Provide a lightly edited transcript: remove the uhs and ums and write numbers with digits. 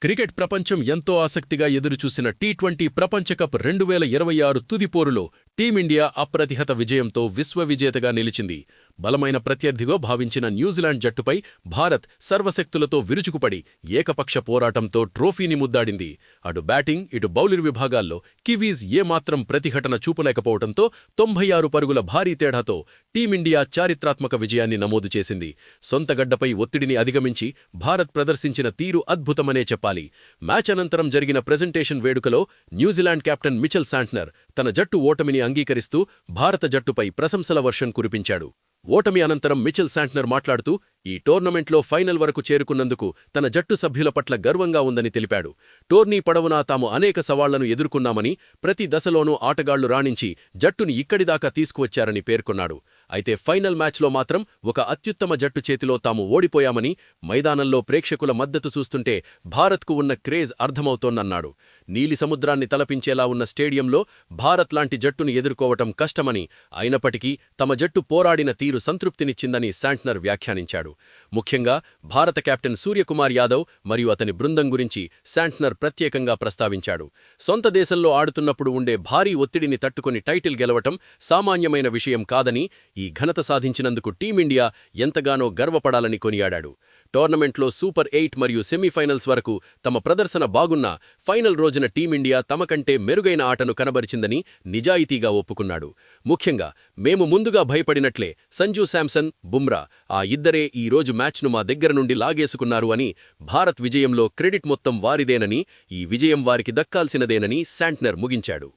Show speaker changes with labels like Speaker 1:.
Speaker 1: Cricket ప్రపంచం ఎంతో ఆసక్తిగా ఎదురుచూసిన టీ20 ప్రపంచ కప్ 2026 తుది పోరులో టీమిండియా అప్రతిహత విజయంతో విశ్వవిజేతగా నిలిచింది. బలమైన ప్రత్యర్థిగా భావించిన న్యూజిలాండ్ జట్టుపై భారత్ సర్వశక్తులతో విరుచుకుపడి ఏకపక్ష పోరాటంతో ట్రోఫీని ముద్దాడింది. అటు బ్యాటింగ్ ఇటు బౌలర్ విభాగాల్లో కివీస్ ఏమాత్రం ప్రతిఘటన చూపలేకపోవడంతో 96 పరుగుల భారీ తేడాతో టీమిండియా చారిత్రాత్మక విజయాన్ని నమోదు చేసింది. సొంత గడ్డపై ఒత్తిడిని అధిగమించి భారత్ ప్రదర్శించిన తీరు అద్భుతమనే చెప్పాలి. మ్యాచ్ అనంతరం జరిగిన ప్రెజెంటేషన్ వేడుకలో న్యూజిలాండ్ కెప్టెన్ మిచెల్ శాంట్నర్ తన జట్టు ఓటమిని అంగీకరిస్తూ భారత జట్టుపై ప్రశంసల వర్షం కురిపించాడు. ఓటమి అనంతరం మిచెల్ శాంట్నర్ మాట్లాడుతూ ఈ టోర్నమెంట్లో ఫైనల్ వరకు చేరుకున్నందుకు తన జట్టు సభ్యుల పట్ల గర్వంగా ఉందని తెలిపాడు. టోర్నీ పొడవునా తాము అనేక సవాళ్లను ఎదుర్కొన్నామని, ప్రతి దశలోనూ ఆటగాళ్లు రాణించి జట్టుని ఇక్కడిదాకా తీసుకువచ్చారని పేర్కొన్నాడు. అయితే ఫైనల్ మ్యాచ్లో మాత్రం ఒక అత్యుత్తమ జట్టు చేతిలో తాము ఓడిపోయామని, మైదానంలో ప్రేక్షకుల మద్దతు చూస్తుంటే భారత్కు ఉన్న క్రేజ్ అర్థమవుతోందన్నాడు. నీలి సముద్రాన్ని తలపించేలా ఉన్న స్టేడియంలో భారత్ లాంటి జట్టుని ఎదుర్కోవటం కష్టమని, అయినప్పటికీ తమ జట్టు పోరాడిన తీరు సంతృప్తినిచ్చిందని శాంట్నర్ వ్యాఖ్యానించాడు. ముఖ్యంగా భారత కెప్టెన్ సూర్యకుమార్ యాదవ్ మరియు అతని బృందం గురించి శాంట్నర్ ప్రత్యేకంగా ప్రస్తావించాడు. సొంత దేశంలో ఆడుతున్నప్పుడు ఉండే భారీ ఒత్తిడిని తట్టుకొని టైటిల్ గెలవటం సామాన్యమైన విషయం కాదని, ఈ ఘనత సాధించినందుకు టీమిండియా ఎంతగానో గర్వపడాలని కొనియాడాడు. టోర్నమెంట్లో సూపర్ 8 మరియు సెమీఫైనల్స్ వరకు తమ ప్రదర్శన బాగున్నా ఫైనల్ రోజున టీమిండియా తమకంటే మెరుగైన ఆటను కనబరిచిందని నిజాయితీగా ఒప్పుకున్నాడు. ముఖ్యంగా మేము ముందుగా భయపడినట్లే సంజూ శాంసన్, బుమ్రా ఆ ఇద్దరే ఈ రోజు మ్యాచ్ను మా దగ్గర నుండి లాగేసుకున్నారు అని, భారత్ విజయంలో క్రెడిట్ మొత్తం వారిదేనని, ఈ విజయం వారికి దక్కాల్సినదేనని శాంట్నర్ ముగించాడు.